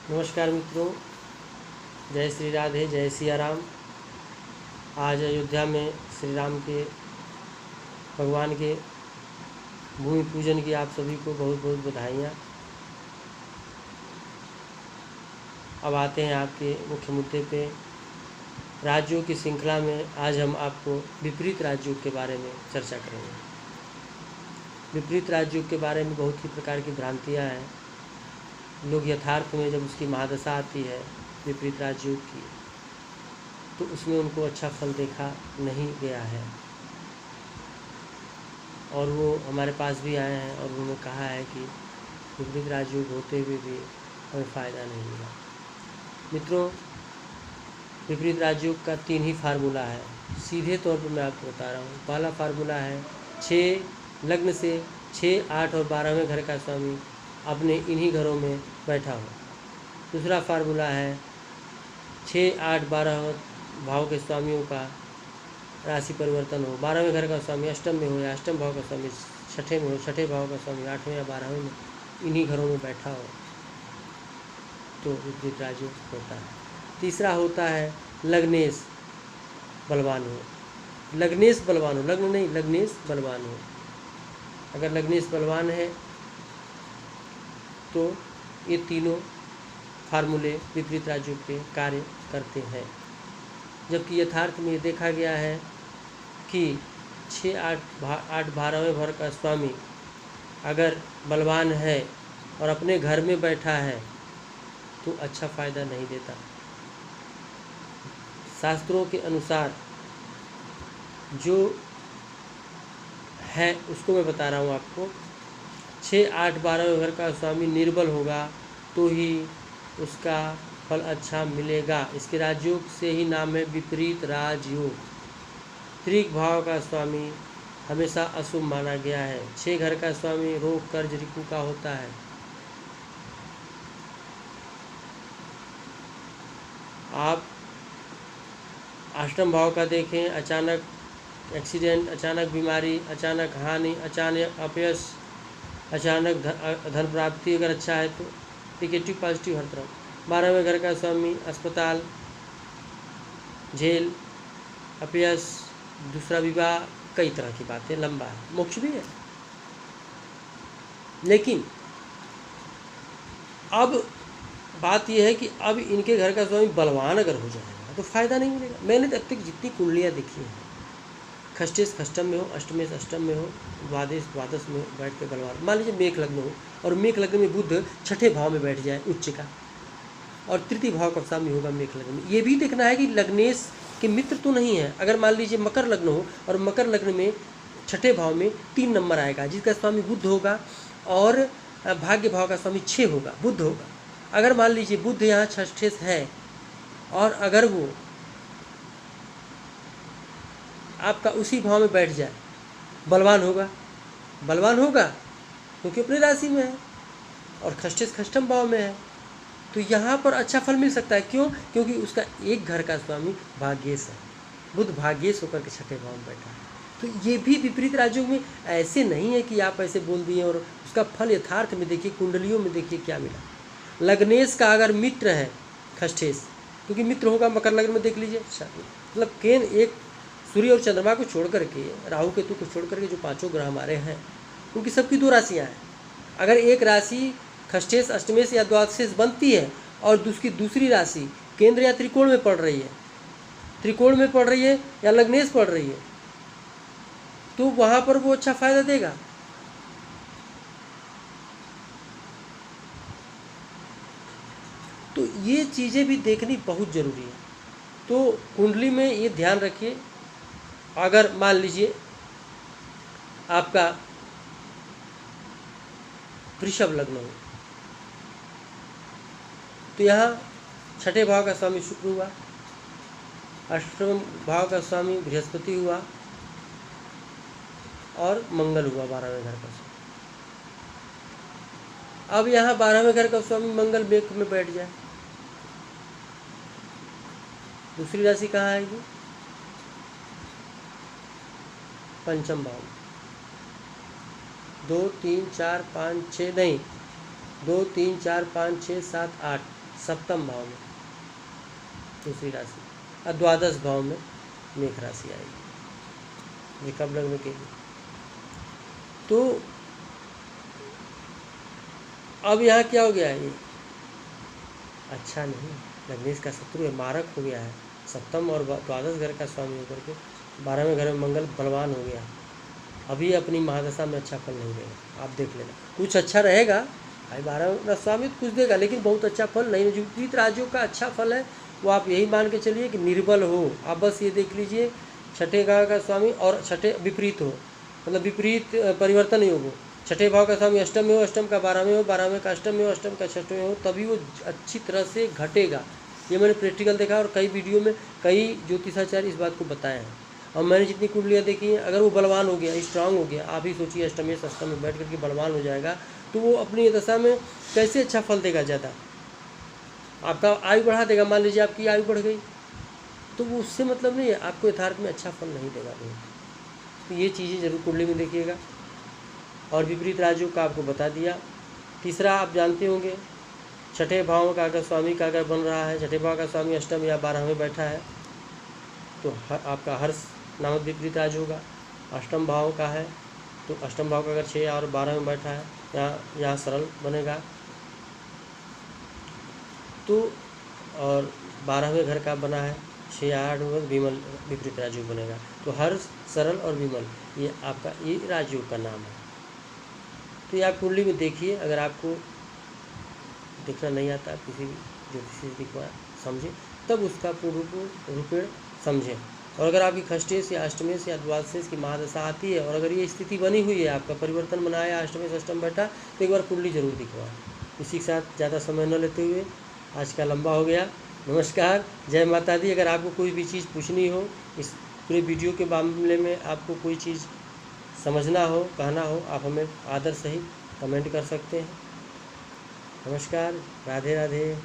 नमस्कार मित्रों, जय श्री राधे, जय सिया राम। आज अयोध्या में श्री राम के भगवान के भूमि पूजन की आप सभी को बहुत बहुत बधाइयाँ। अब आते हैं आपके मुख्य मुद्दे पे। राज्यों की श्रृंखला में आज हम आपको विपरीत राज्यों के बारे में चर्चा करेंगे। विपरीत राज्यों के बारे में बहुत ही प्रकार की भ्रांतियाँ हैं। लोग यथार्थ में जब उसकी महादशा आती है विपरीत राज्यों की, तो उसमें उनको अच्छा फल देखा नहीं गया है, और वो हमारे पास भी आए हैं और उन्होंने कहा है कि विपरीत राज्यों होते हुए भी हमें फ़ायदा नहीं मिला। मित्रों, विपरीत राज्यों का 3 ही फार्मूला है। सीधे तौर पर मैं आपको बता रहा हूँ। पहला फार्मूला है 6 लग्न से 6, 8 और 12वें घर का स्वामी अपने इन्हीं घरों में बैठा हो। दूसरा फार्मूला है 6, 8, 12 भाव के स्वामियों का राशि परिवर्तन हो। 12वें घर का स्वामी अष्टम में हो या अष्टम भाव का स्वामी छठे में हो, छठे भाव का स्वामी 8वें या 12वें में इन्हीं घरों में बैठा हो, तो विपरीत राज्य होता है। तीसरा होता है लग्नेश बलवान हो। लग्नेश बलवान हो, लग्न नहीं, लग्नेश बलवान हो। अगर लग्नेश बलवान है तो ये तीनों फार्मूले विपरीत राज्यों के कार्य करते हैं। जबकि यथार्थ में ये देखा गया है कि 6, 8, 12वें घर का स्वामी अगर बलवान है और अपने घर में बैठा है तो अच्छा फ़ायदा नहीं देता। शास्त्रों के अनुसार जो है उसको मैं बता रहा हूँ आपको। 6, 8, 12वें घर का स्वामी निर्बल होगा तो ही उसका फल अच्छा मिलेगा। इसके राजयोग से ही नाम है विपरीत राजयोग। त्रिक भाव का स्वामी हमेशा अशुभ माना गया है। 6 घर का स्वामी रोग कर्ज रिपु का होता है। आप अष्टम भाव का देखें, अचानक एक्सीडेंट, अचानक बीमारी, अचानक हानि, अचानक अपयश, अचानक धन प्राप्ति अगर अच्छा है तो निगेटिव पॉजिटिव हर तरफ। 12वें घर का स्वामी अस्पताल, जेल, अपयश, दूसरा विवाह, कई तरह की बातें, लंबा है, मोक्ष भी है। लेकिन अब बात यह है कि अब इनके घर का स्वामी बलवान अगर हो जाएगा तो फ़ायदा नहीं मिलेगा। मैंने अब तक जितनी कुंडलियाँ देखी हैं, खष्टेश खष्टम में हो, अष्टमेश अष्टम में हो, द्वादश में बैठ के बलवान, मान लीजिए मेघ लग्न हो और मेघ लग्न में बुध छठे भाव में बैठ जाए उच्च का, और तृतीय भाव का स्वामी होगा मेघ लग्न में। ये भी देखना है कि लग्नेश के मित्र तो नहीं है। अगर मान लीजिए मकर लग्न हो और मकर लग्न में छठे भाव में 3 नंबर आएगा, जिसका स्वामी बुध होगा, और भाग्य भाव का स्वामी 6 होगा, बुध होगा। अगर मान लीजिए बुध यहाँ छठे है और अगर वो आपका उसी भाव में बैठ जाए, बलवान होगा, बलवान होगा क्योंकि अपनी राशि में है और खष्टेश खष्टम भाव में है, तो यहाँ पर अच्छा फल मिल सकता है। क्यों? क्योंकि उसका एक घर का स्वामी भाग्येश है, बुध भाग्येश होकर के छठे भाव में बैठा है। तो ये भी विपरीत राज्यों में ऐसे नहीं है कि आप ऐसे बोल दिए और उसका फल यथार्थ में देखिए, कुंडलियों में देखिए क्या मिला। लग्नेश का अगर मित्र है खष्टेश, क्योंकि मित्र होगा मकर लग्न में, देख लीजिए, मतलब केन एक सूर्य और चंद्रमा को छोड़ करके, राहु केतु को छोड़ करके जो 5 ग्रह हमारे हैं उनकी सबकी 2 राशियाँ हैं। अगर एक राशि खष्टेश, अष्टमेश या द्वादशेश बनती है और उसकी दूसरी राशि केंद्र या त्रिकोण में पड़ रही है, त्रिकोण में पड़ रही है या लग्नेश पड़ रही है, तो वहाँ पर वो अच्छा फायदा देगा। तो ये चीज़ें भी देखनी बहुत ज़रूरी है। तो कुंडली में ये ध्यान रखिए। अगर मान लीजिए आपका वृषभ लग्न हो तो यहाँ छठे भाव का स्वामी शुक्र हुआ, अष्टम भाव का स्वामी बृहस्पति हुआ और मंगल हुआ 12वें घर का स्वामी। अब यहाँ 12वें घर का स्वामी मंगल मेघ में बैठ जाए, दूसरी राशि कहाँ आएगी? पंचम भाव। 2, 3, 4, 5, 6 नहीं, 2, 3, 4, 5, 6, 7, 8 सप्तम भाव में दूसरी राशि, और द्वादश भाव में मेष राशि आएगी। ये कब लग्न के लिए? तो अब यहाँ क्या हो गया है? ये अच्छा नहीं, लग्नेश का शत्रु है, मारक हो गया है। सप्तम और द्वादश घर का स्वामी होकर के 12वें घर में मंगल बलवान हो गया। अभी अपनी महादशा में अच्छा फल नहीं देगा, आप देख लेना। कुछ अच्छा रहेगा भाई, 12वां स्वामी तो कुछ देगा, लेकिन बहुत अच्छा फल नहीं। जो विपरीत राजियों का अच्छा फल है वो आप यही मान के चलिए कि निर्बल हो। आप बस ये देख लीजिए, छठे भाव का स्वामी और छठे विपरीत हो, मतलब विपरीत परिवर्तन योग हो। छठे भाव का स्वामी अष्टम में हो, अष्टम का 12वें हो, 12वें का अष्टम में हो, अष्टम का छठवें में हो, तभी वो अच्छी तरह से घटेगा। ये मैंने प्रैक्टिकल देखा और कई वीडियो में कई ज्योतिषाचार्य इस बात को बताए हैं। और मैंने जितनी कुंडलियाँ देखी हैं, अगर वो बलवान हो गया, स्ट्रांग हो गया, आप ही सोचिए अष्टमेश अष्टम में बैठ करके बलवान हो जाएगा, तो वो अपनी दशा में कैसे अच्छा फल देगा। ज़्यादा आपका आयु बढ़ा देगा। मान लीजिए आपकी आयु बढ़ गई, तो वो उससे मतलब नहीं है, आपको यथार्थ में अच्छा फल नहीं देगा। तो ये चीज़ें जरूर कुंडली में देखिएगा। और विपरीत राजियों का आपको बता दिया। तीसरा आप जानते होंगे, छठे भाव का अगर स्वामी का अगर बन रहा है, छठे भाव का स्वामी अष्टम या 12वें बैठा है, तो आपका हर्ष नामक विपरीत राज होगा। अष्टम भाव का है तो अष्टम भाव का अगर 6 और 12 में बैठा है, यहाँ सरल बनेगा। तो और 12वें घर का बना है 6 या 8 में विमल विपरीत राजयोग बनेगा। तो हर्ष, सरल और विमल ये आपका ये राजयोग का नाम है। तो ये आप कुंडली में देखिए। अगर आपको देखना नहीं आता, किसी भी ज्योतिषी को समझे, तब उसका पूर्ण रूपेण समझें। और अगर आपकी खष्टेश या अष्टमेश या द्वादशेश की महादशा आती है और अगर ये स्थिति बनी हुई है, आपका परिवर्तन बनाया, अष्टमेश अष्टम बैठा, तो एक बार कुंडली जरूर दिखवाएं। इसी के साथ ज़्यादा समय न लेते हुए आज का लंबा हो गया। नमस्कार, जय माता दी। अगर आपको कोई भी चीज़ पूछनी हो, इस पूरे वीडियो के मामले में आपको कोई चीज़ समझना हो, कहना हो, आप हमें आदर सहित कमेंट कर सकते हैं। नमस्कार, राधे राधे।